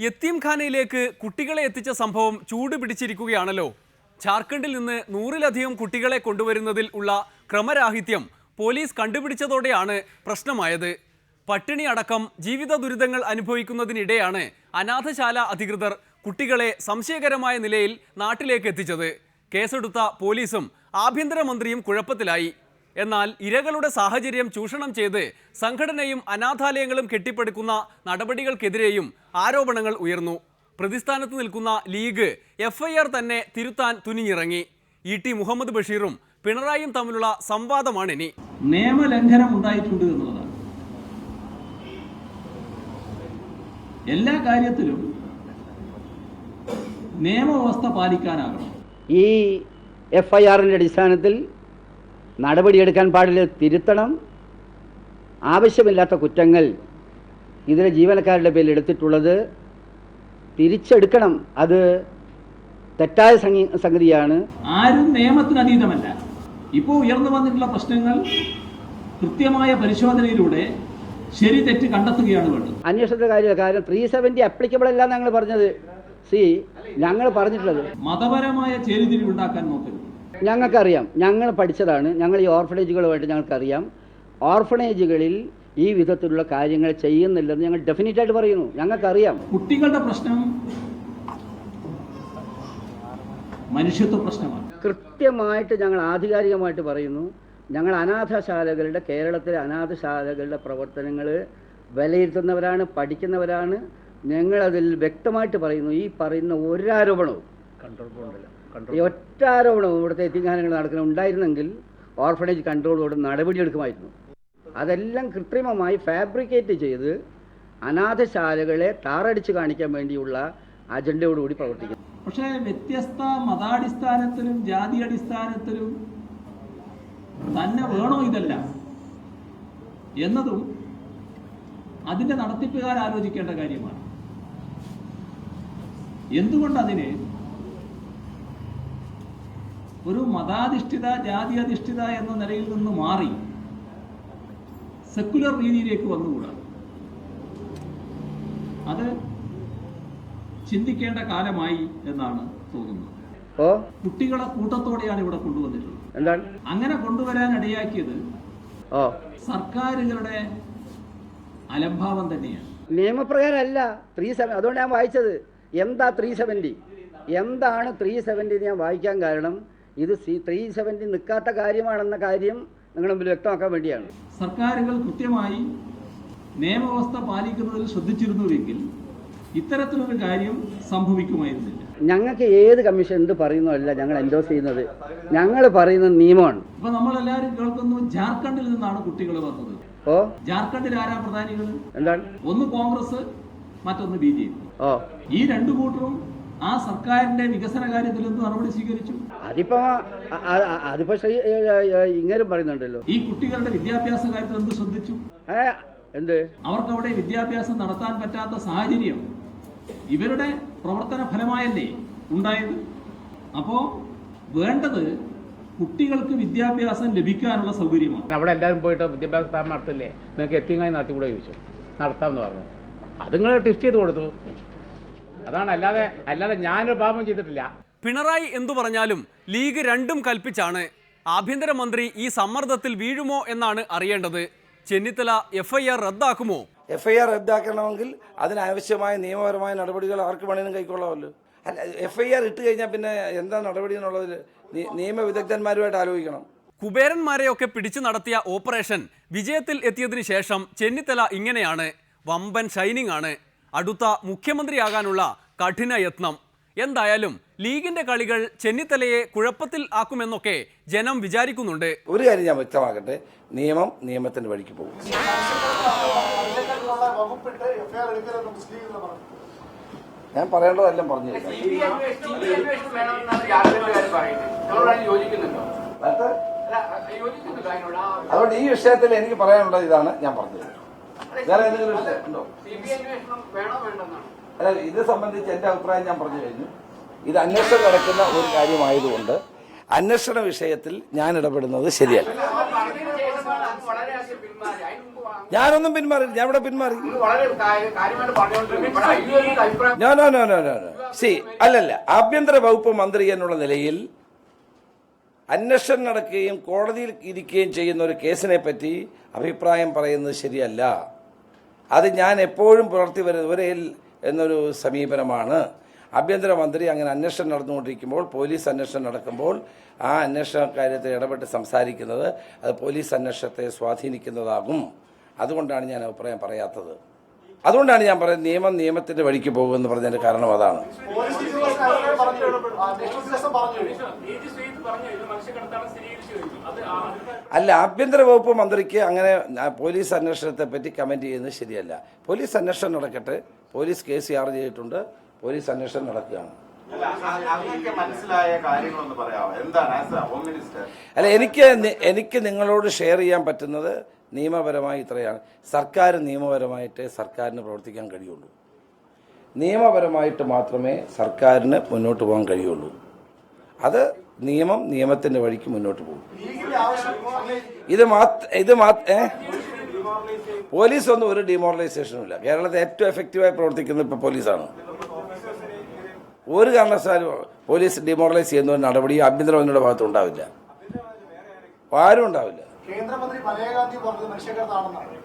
യത്തീംഖാനയിലേക്ക് കുട്ടികളെ എത്തിച്ച സംഭവം ചൂടുപിടിച്ചിരിക്കുകയാണല്ലോ. ജാർഖണ്ഡിൽ നിന്ന് 100-ലധികം കുട്ടികളെ കൊണ്ടുവരുന്നതിൽ ഉള്ള ക്രമരാഹിത്യം പോലീസ് കണ്ടുപിടിച്ചതോടെയാണ് പ്രശ്നമായത്. പട്ടിണി അടക്കം ജീവിത ദുരിതങ്ങൾ അനുഭവിക്കുന്നതിനിടെയാണ് അനാഥശാല അധികൃതർ കുട്ടികളെ സംശയകരമായ നിലയിൽ നാട്ടിലേക്ക് എത്തിച്ചത്. കേസെടുത്ത പോലീസും ആഭ്യന്തരമന്ത്രിയും കുഴപ്പത്തിലായി. എന്നാൽ ഇരകളുടെ സാഹചര്യം ചൂഷണം ചെയ്ത് സംഘടനയും അനാഥാലയങ്ങളും കെട്ടിപ്പടുക്കുന്ന നടപടികൾക്കെതിരെയും ആരോപണങ്ങൾ ഉയർന്നു. പ്രതിസ്ഥാനത്ത് നിൽക്കുന്ന ലീഗ് FIR തന്നെ തിരുത്താൻ തുനിഞ്ഞിറങ്ങി. ET മുഹമ്മദ് ബഷീറും പിണറായിയും തമ്മിലുള്ള സംവാദമാണിനി. നിയമലംഘനം ഉണ്ടായിട്ടുണ്ട് എന്നുള്ളതാണ്. എല്ലാ കാര്യത്തിലും നിയമവ്യവസ്ഥ പാലിക്കാനാകണം. ഈ FIR-ന്റെ അടിസ്ഥാനത്തിൽ നടപടിയെടുക്കാൻ പാടില്ല, തിരുത്തണം. ആവശ്യമില്ലാത്ത കുറ്റങ്ങൾ ഇതിലെ ജീവനക്കാരുടെ പേരിൽ എടുത്തിട്ടുള്ളത് തിരിച്ചെടുക്കണം. അത് തെറ്റായ സംഗതിയാണ്. ആരും നിയമത്തിന് അതീതമല്ല. ഇപ്പോൾ ഉയർന്നു വന്നിട്ടുള്ള പ്രശ്നങ്ങൾ കൃത്യമായ പരിശോധനയിലൂടെ ശരി തെറ്റ് കണ്ടെത്തുകയാണ് വേണ്ടത്. അന്വേഷണത്തിന്റെ കാര്യം 370 അപ്ലിക്കബിൾ അല്ല ഞങ്ങൾ പറഞ്ഞത്. ഞങ്ങൾ പറഞ്ഞിട്ടുള്ളത് മതപരമായ ചേരിതിരിവുണ്ടാക്കാൻ നോക്കരുത്. ഞങ്ങൾക്കറിയാം, ഞങ്ങൾ പഠിച്ചതാണ്. ഞങ്ങൾ ഈ ഓർഫണേജുകളുമായിട്ട് ഞങ്ങൾക്കറിയാം. ഓർഫണേജുകളിൽ ഈ വിധത്തിലുള്ള കാര്യങ്ങൾ ചെയ്യുന്നില്ലെന്ന് ഞങ്ങൾ ഡെഫിനറ്റായിട്ട് പറയുന്നു. ഞങ്ങൾക്കറിയാം. കുട്ടികളുടെ പ്രശ്നം മനുഷ്യത്വ പ്രശ്നമാണ്. കൃത്യമായിട്ട് ഞങ്ങൾ ആധികാരികമായിട്ട് പറയുന്നു. ഞങ്ങൾ അനാഥശാലകളുടെ, കേരളത്തിലെ അനാഥശാലകളുടെ പ്രവർത്തനങ്ങൾ വിലയിരുത്തുന്നവരാണ്, പഠിക്കുന്നവരാണ്. ഞങ്ങളതിൽ വ്യക്തമായിട്ട് പറയുന്നു, ഈ പറയുന്ന ഒരാരോപണവും ഒറ്റ ആരോപണവും ഇവിടുത്തെ യത്തീംഖാനകൾ ഉണ്ടായിരുന്നെങ്കിൽ ഓർഫണേജ് കൺട്രോൾ ബോർഡ് നടപടിയെടുക്കുമായിരുന്നു. അതെല്ലാം കൃത്രിമമായി ഫാബ്രിക്കേറ്റ് ചെയ്ത് അനാഥശാലകളെ താറടിച്ച് കാണിക്കാൻ വേണ്ടിയുള്ള അജണ്ടയോടുകൂടി പ്രവർത്തിക്കുന്നു. പക്ഷേ വ്യത്യസ്ത മതാടിസ്ഥാനത്തിലും ജാതി അടിസ്ഥാനത്തിലും തന്നെ വേണോ ഇതല്ല എന്നതും അതിന്റെ നടത്തിപ്പുകാർ ആലോചിക്കേണ്ട കാര്യമാണ്. എന്തുകൊണ്ട് അതിനെ ഒരു മതാധിഷ്ഠിത ജാതി അധിഷ്ഠിത എന്ന നിലയിൽ നിന്ന് മാറി സെക്കുലർ രീതിയിലേക്ക് വന്നുകൂടാ? അത് ചിന്തിക്കേണ്ട കാലമായി എന്നാണ് തോന്നുന്നത്. കുട്ടികളെ കൂട്ടത്തോടെയാണ് ഇവിടെ കൊണ്ടുവന്നിട്ടുള്ളത്. എന്താണ് അങ്ങനെ കൊണ്ടുവരാൻ ഇടയാക്കിയത് സർക്കാരുകളുടെ അലംഭാവം തന്നെയാണ്. നിയമപ്രകാരമല്ല 370. അതുകൊണ്ട് ഞാൻ വായിച്ചത് എന്താ 370, എന്താണ് 370 ഞാൻ വായിക്കാൻ കാരണം ഇത് 370 നിൽക്കാത്ത കാര്യമാണെന്ന കാര്യം നിങ്ങളുടെ മുമ്പിൽ വ്യക്തമാക്കാൻ വേണ്ടിയാണ്. സർക്കാരുകൾ കൃത്യമായി നിയമവ്യവസ്ഥ പാലിക്കുന്നതിൽ ശ്രദ്ധിച്ചിരുന്നുവെങ്കിൽ ഇത്തരത്തിലൊരു കാര്യം സംഭവിക്കുമായിരുന്നില്ല. ഞങ്ങൾക്ക് ഏത് കമ്മീഷൻ എന്ത് പറയുന്നതല്ല ഞങ്ങൾ എൻഡോസ് ചെയ്യുന്നത്. ഞങ്ങൾ പറയുന്നത് നിയമമാണ്. ഇപ്പൊ നമ്മളെല്ലാവരും കേൾക്കുന്നു ജാർഖണ്ഡിൽ നിന്നാണ് കുട്ടികൾ വന്നത്. ജാർഖണ്ഡിൽ ആരാ പ്രധാനികൾ? എന്താണ്? ഒന്ന് കോൺഗ്രസ്, മറ്റൊന്ന് BJP. ഈ രണ്ടു കൂട്ടരും ആ സർക്കാരിന്റെ വികസന കാര്യത്തിൽ എന്ത് നടപടി സ്വീകരിച്ചു? അതിപ്പോ ഇങ്ങനെയും പറയുന്നുണ്ടല്ലോ. ഈ കുട്ടികളുടെ വിദ്യാഭ്യാസ കാര്യത്തിൽ എന്ത് ശ്രദ്ധിച്ചു? എന്ത്? അവർക്ക് അവിടെ വിദ്യാഭ്യാസം നടത്താൻ പറ്റാത്ത സാഹചര്യം ഇവരുടെ പ്രവർത്തന ഫലമായല്ലേ ഉണ്ടായത്? അപ്പോ വേണ്ടത് കുട്ടികൾക്ക് വിദ്യാഭ്യാസം ലഭിക്കാനുള്ള സൗകര്യമാണ്. അവിടെ എല്ലാവരും പോയിട്ട് വിദ്യാഭ്യാസ സ്ഥാപനം നടത്തില്ലേ, നിങ്ങൾക്ക് യത്തീംഖാന നടത്തിക്കൂടെ ചോദിച്ചു. നടത്താമെന്ന് പറഞ്ഞു. അത് നിങ്ങൾ ടെസ്റ്റ് ചെയ്ത് കൊടുത്തു. അതാണ്, അല്ലാതെ ഞാനൊരു പാപം ചെയ്തിട്ടില്ല. പിണറായി എന്തു പറഞ്ഞാലും ലീഗ് രണ്ടും കൽപ്പിച്ചാണ്. ആഭ്യന്തരമന്ത്രി ഈ സമ്മർദ്ദത്തിൽ വീഴുമോ എന്നാണ് അറിയേണ്ടത്. ചെന്നിത്തല FIR റദ്ദാക്കുമോ? FIR റദ്ദാക്കണമെങ്കിൽ അതിനാവശ്യമായ നിയമപരമായ നടപടികൾ ആർക്ക് വേണമെങ്കിലും കൈക്കൊള്ളാമല്ലോ. അല്ല, FIR ഇട്ട് കഴിഞ്ഞാൽ പിന്നെ എന്താ നടപടി എന്നുള്ളതിൽ നിയമവിദഗ്ധന്മാരുമായിട്ട് ആലോചിക്കണം. കുബേരന്മാരെയൊക്കെ പിടിച്ചു നടത്തിയ ഓപ്പറേഷൻ വിജയത്തിൽ എത്തിയതിനു ശേഷം ചെന്നിത്തല ഇങ്ങനെയാണ്. വമ്പൻ ഷൈനിങ് ആണ്. അടുത്ത മുഖ്യമന്ത്രിയാകാനുള്ള കഠിന യത്നം. എന്തായാലും ലീഗിന്റെ കളികൾ ചെന്നിത്തലയെ കുഴപ്പത്തിൽ ആക്കുമെന്നൊക്കെ ജനം വിചാരിക്കുന്നുണ്ട്. ഒരു കാര്യം ഞാൻ വ്യക്തമാക്കട്ടെ, നിയമം നിയമത്തിന്റെ വഴിക്ക് പോകും. ഞാൻ പറയേണ്ടതെല്ലാം പറഞ്ഞു. അതുകൊണ്ട് ഈ വിഷയത്തിൽ എനിക്ക് പറയാനുള്ളത് ഇതാണ് ഞാൻ പറഞ്ഞത്. വേറെ എന്തെങ്കിലും വിഷയം ഉണ്ടോ? അല്ല, ഇത് സംബന്ധിച്ച് എന്റെ അഭിപ്രായം ഞാൻ പറഞ്ഞു കഴിഞ്ഞു. ഇത് അന്വേഷണം നടക്കുന്ന ഒരു കാര്യമായതുകൊണ്ട് അന്വേഷണ വിഷയത്തിൽ ഞാൻ ഇടപെടുന്നത് ശരിയല്ല. ഞാനൊന്നും പിന്മാറി. ഞാൻ ഇവിടെ പിന്മാറി. അല്ലല്ല, ആഭ്യന്തര വകുപ്പ് മന്ത്രി എന്നുള്ള നിലയിൽ അന്വേഷണം നടക്കുകയും കോടതിയിൽ ഇരിക്കുകയും ചെയ്യുന്ന ഒരു കേസിനെ പറ്റി അഭിപ്രായം പറയുന്നത് ശരിയല്ല. അത് ഞാൻ എപ്പോഴും പുലർത്തി വരുന്നവരിൽ എന്നൊരു സമീപനമാണ്. ആഭ്യന്തരമന്ത്രി അങ്ങനെ അന്വേഷണം നടന്നുകൊണ്ടിരിക്കുമ്പോൾ, പോലീസ് അന്വേഷണം നടക്കുമ്പോൾ ആ അന്വേഷണ കാര്യത്തിൽ ഇടപെട്ട് സംസാരിക്കുന്നത് അത് പോലീസ് അന്വേഷണത്തെ സ്വാധീനിക്കുന്നതാകും. അതുകൊണ്ടാണ് ഞാൻ അഭിപ്രായം പറയാത്തത്. അതുകൊണ്ടാണ് ഞാൻ പറയുന്നത് നിയമത്തിന്റെ വഴിക്ക് പോകുമെന്ന് പറഞ്ഞതിന്റെ കാരണം അതാണ്. അല്ല, ആഭ്യന്തര വകുപ്പ് മന്ത്രിക്ക് അങ്ങനെ പോലീസ് അന്വേഷണത്തെ പറ്റി കമന്റ് ചെയ്യുന്നത് ശരിയല്ല. പോലീസ് അന്വേഷണം നടക്കട്ടെ. പോലീസ് കേസ് ചാർജ് ചെയ്തിട്ടുണ്ട്. പോലീസ് അന്വേഷണം നടക്കുകയാണ്. അല്ല, എനിക്ക് നിങ്ങളോട് ഷെയർ ചെയ്യാൻ പറ്റുന്നത് നിയമപരമായി ഇത്രയാണ്. സർക്കാർ നിയമപരമായിട്ട് സർക്കാരിന് പ്രവർത്തിക്കാൻ കഴിയുള്ളൂ. നിയമപരമായിട്ട് മാത്രമേ സർക്കാരിന് മുന്നോട്ട് പോകാൻ കഴിയുള്ളൂ. അത് നിയമത്തിന്റെ വഴിക്ക് മുന്നോട്ട് പോകും. പോലീസ് ഒന്നും ഒരു ഡിമോറലൈസേഷനും ഇല്ല. കേരളത്തിൽ ഏറ്റവും എഫക്റ്റീവായി പ്രവർത്തിക്കുന്നത് ഇപ്പോൾ പോലീസാണ്. ഒരു കാരണവശാലും പോലീസ് ഡിമോറലൈസ് ചെയ്യുന്ന ഒരു നടപടി ആഭ്യന്തരമന്ത്രിയുടെ ഭാഗത്ത് ഉണ്ടാവില്ല. ആരും ഉണ്ടാവില്ല. കേന്ദ്രമന്ത്രി മനേകാന്തി പറഞ്ഞത് മനുഷ്യകരതാണെന്നാണ്.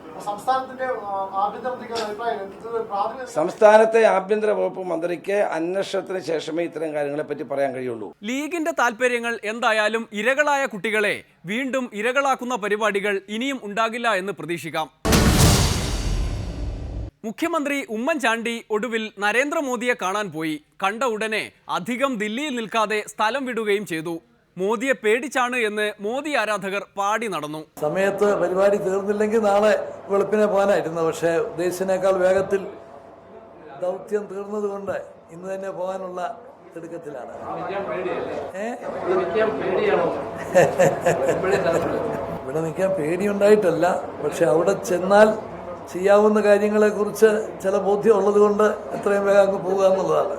സംസ്ഥാനത്തെ ആഭ്യന്തര വകുപ്പ് മന്ത്രിക്ക് അന്വേഷണത്തിന് ശേഷമേ ഇത്തരം കാര്യങ്ങളെ പറ്റി പറയാൻ കഴിയുള്ളൂ. ലീഗിന്റെ താൽപര്യങ്ങൾ എന്തായാലും ഇരകളായ കുട്ടികളെ വീണ്ടും ഇരകളാക്കുന്ന പരിപാടികൾ ഇനിയും ഉണ്ടാകില്ല എന്ന് പ്രതീക്ഷിക്കാം. മുഖ്യമന്ത്രി ഉമ്മൻചാണ്ടി ഒടുവിൽ നരേന്ദ്രമോദിയെ കാണാൻ പോയി. കണ്ട ഉടനെ അധികം ദില്ലിയിൽ നിൽക്കാതെ സ്ഥലം വിടുകയും ചെയ്തു. മോദിയെ പേടിച്ചാണ് എന്ന് മോദി ആരാധകർ പാടി നടന്നു. സമയത്ത് പരിപാടി തീർന്നില്ലെങ്കിൽ നാളെ വെളുപ്പിനെ പോകാനായിരുന്നു. പക്ഷേ ഉദ്ദേശിച്ചതിനേക്കാൾ വേഗത്തിൽ ദൗത്യം തീർന്നതുകൊണ്ട് ഇന്ന് തന്നെ പോകാനുള്ള തിടുക്കത്തിലാണ്. ഇവിടെ നിൽക്കാൻ പേടിയുണ്ടായിട്ടല്ല, പക്ഷെ അവിടെ ചെന്നാൽ ചെയ്യാവുന്ന കാര്യങ്ങളെക്കുറിച്ച് ചില ബോധ്യം ഉള്ളത് കൊണ്ട് എത്രയും വേഗം അങ്ങ് പോകുക എന്നുള്ളതാണ്.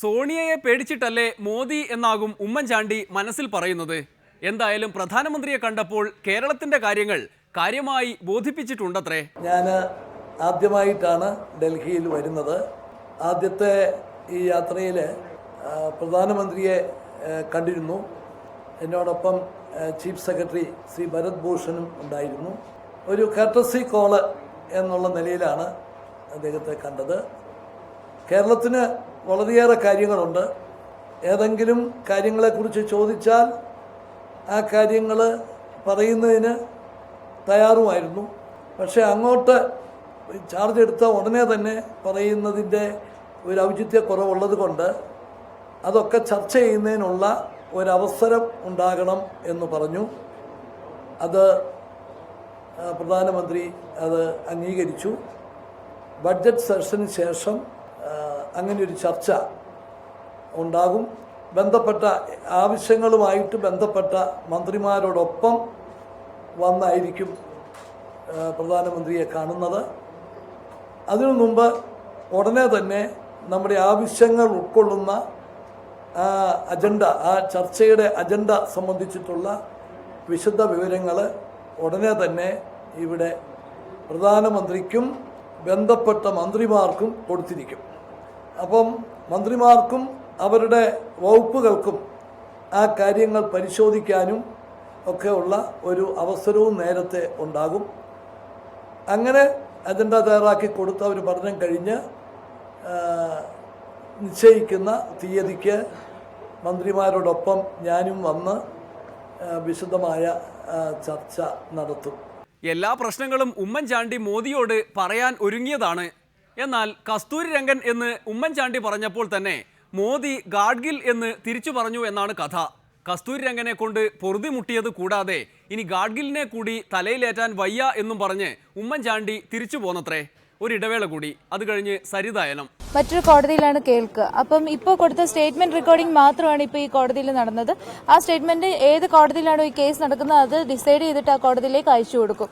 സോണിയയെ പേടിച്ചിട്ടല്ലേ മോദി എന്നാകും ഉമ്മൻചാണ്ടി മനസ്സിൽ പറയുന്നത്. എന്തായാലും പ്രധാനമന്ത്രിയെ കണ്ടപ്പോൾ കേരളത്തിന്റെ കാര്യങ്ങൾ കാര്യമായി ബോധിപ്പിച്ചിട്ടുണ്ടത്രേ. ഞാൻ ആദ്യമായിട്ടാണ് ഡൽഹിയിൽ വരുന്നത്. ആദ്യത്തെ ഈ യാത്രയിൽ പ്രധാനമന്ത്രിയെ കണ്ടിരുന്നു. എന്നോടൊപ്പം ചീഫ് സെക്രട്ടറി ശ്രീ ഭരത് ഭൂഷണും ഉണ്ടായിരുന്നു. ഒരു കർട്ടസി കോള് എന്നുള്ള നിലയിലാണ് അദ്ദേഹത്തെ കണ്ടത്. കേരളത്തിന് വളരെയേറെ കാര്യങ്ങളുണ്ട്. ഏതെങ്കിലും കാര്യങ്ങളെക്കുറിച്ച് ചോദിച്ചാൽ ആ കാര്യങ്ങൾ പറയുന്നതിന് തയ്യാറുമായിരുന്നു. പക്ഷേ അങ്ങോട്ട് ചാർജ് എടുത്ത ഉടനെ തന്നെ പറയുന്നതിൻ്റെ ഒരു ഔചിത്യക്കുറവുള്ളത് കൊണ്ട് അതൊക്കെ ചർച്ച ചെയ്യുന്നതിനുള്ള ഒരവസരം ഉണ്ടാകണം എന്ന് പറഞ്ഞു. അത് പ്രധാനമന്ത്രി അത് അംഗീകരിച്ചു. ബഡ്ജറ്റ് സെഷന് ശേഷം അങ്ങനെയൊരു ചർച്ച ഉണ്ടാകും. ബന്ധപ്പെട്ട ആവശ്യങ്ങളുമായിട്ട് ബന്ധപ്പെട്ട മന്ത്രിമാരോടൊപ്പം വന്നായിരിക്കും പ്രധാനമന്ത്രിയെ കാണുന്നത്. അതിനു മുമ്പ് ഉടനെ തന്നെ നമ്മുടെ ആവശ്യങ്ങൾ ഉൾക്കൊള്ളുന്ന അജണ്ട, ആ ചർച്ചയുടെ അജണ്ട സംബന്ധിച്ചിട്ടുള്ള വിശദ വിവരങ്ങൾ ഉടനെ തന്നെ ഇവിടെ പ്രധാനമന്ത്രിക്കും ബന്ധപ്പെട്ട മന്ത്രിമാർക്കും കൊടുത്തിരിക്കും. അപ്പം മന്ത്രിമാർക്കും അവരുടെ വകുപ്പുകൾക്കും ആ കാര്യങ്ങൾ പരിശോധിക്കാനും ഒക്കെയുള്ള ഒരു അവസരവും നേരത്തെ ഉണ്ടാകും. അങ്ങനെ അജണ്ട തയ്യാറാക്കി കൊടുത്ത ഒരു പഠനം കഴിഞ്ഞ് നിശ്ചയിക്കുന്ന തീയതിക്ക് മന്ത്രിമാരോടൊപ്പം ഞാനും വന്ന് വിശദമായ ചർച്ച നടത്തും. എല്ലാ പ്രശ്നങ്ങളും ഉമ്മൻചാണ്ടി മോദിയോട് പറയാൻ ഒരുങ്ങിയതാണ്. എന്നാൽ കസ്തൂരി രംഗൻ എന്ന് ഉമ്മൻചാണ്ടി പറഞ്ഞപ്പോൾ തന്നെ മോദി ഗാഡ്ഗിൽ എന്ന് തിരിച്ചു പറഞ്ഞു എന്നാണ് കഥ. കസ്തൂരി രംഗനെ കൊണ്ട് പൊറുതി മുട്ടിയത് കൂടാതെ ഇനി ഗാഡ്ഗിലിനെ കൂടി തലയിലേറ്റാൻ വയ്യ എന്നും പറഞ്ഞ് ഉമ്മൻചാണ്ടി തിരിച്ചു പോന്നത്രേ. ഒരിടവേള കൂടി, അത് കഴിഞ്ഞ് സരിതായനം മറ്റൊരു കോടതിയിലാണ് കേൾക്കുക. അപ്പം ഇപ്പോൾ കൊടുത്ത സ്റ്റേറ്റ്മെന്റ് റെക്കോർഡിംഗ് മാത്രമാണ് ഇപ്പോൾ ഈ കോടതിയിൽ നടന്നത്. ആ സ്റ്റേറ്റ്മെന്റ് ഏത് കോടതിയിലാണോ ഈ കേസ് നടക്കുന്നത് അത് ഡിസൈഡ് ചെയ്തിട്ട് ആ കോടതിയിലേക്ക് അയച്ചു കൊടുക്കും.